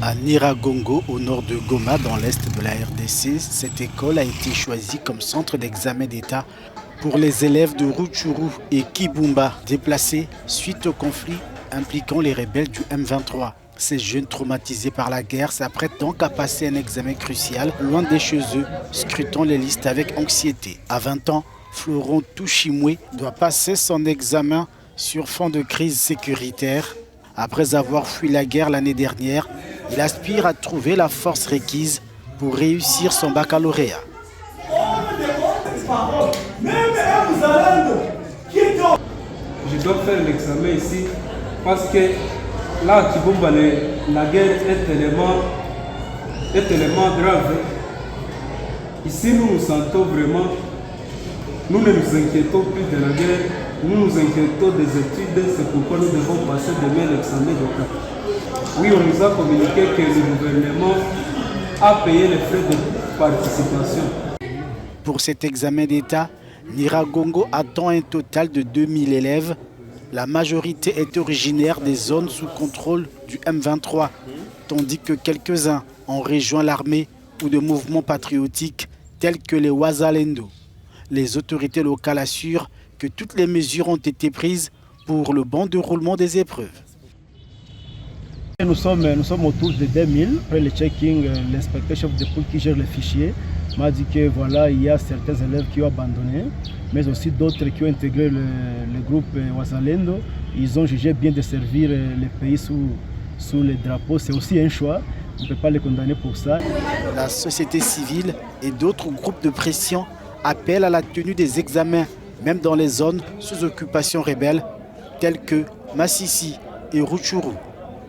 À Nyiragongo, au nord de Goma, dans l'est de la RDC, cette école a été choisie comme centre d'examen d'État pour les élèves de Rutshuru et Kibumba, déplacés suite au conflit impliquant les rebelles du M23. Ces jeunes traumatisés par la guerre s'apprêtent donc à passer un examen crucial loin de chez eux, scrutant les listes avec anxiété. À 20 ans, Florent Touchimwe doit passer son examen sur fond de crise sécuritaire. Après avoir fui la guerre l'année dernière, il aspire à trouver la force requise pour réussir son baccalauréat. Je dois faire l'examen ici parce que là, à Kibumba, la guerre est tellement grave. Ici, nous nous sentons vraiment, nous ne nous inquiétons plus de la guerre, nous nous inquiétons des études, c'est pourquoi nous devons passer demain l'examen local. Oui, on nous a communiqué que le gouvernement a payé les frais de participation. Pour cet examen d'État, Nyiragongo attend un total de 2000 élèves. La majorité est originaire des zones sous contrôle du M23, tandis que quelques-uns ont rejoint l'armée ou de mouvements patriotiques tels que les Wazalendo. Les autorités locales assurent que toutes les mesures ont été prises pour le bon déroulement des épreuves. Nous sommes autour de 2000. Après le checking, l'inspecteur chef de pôle qui gère les fichiers m'a dit que voilà, il y a certains élèves qui ont abandonné, mais aussi d'autres qui ont intégré le groupe Wazalendo. Ils ont jugé bien de servir le pays sous les drapeaux. C'est aussi un choix. On ne peut pas les condamner pour ça. La société civile et d'autres groupes de pression appellent à la tenue des examens, même dans les zones sous occupation rebelle, telles que Massissi et Rutshuru.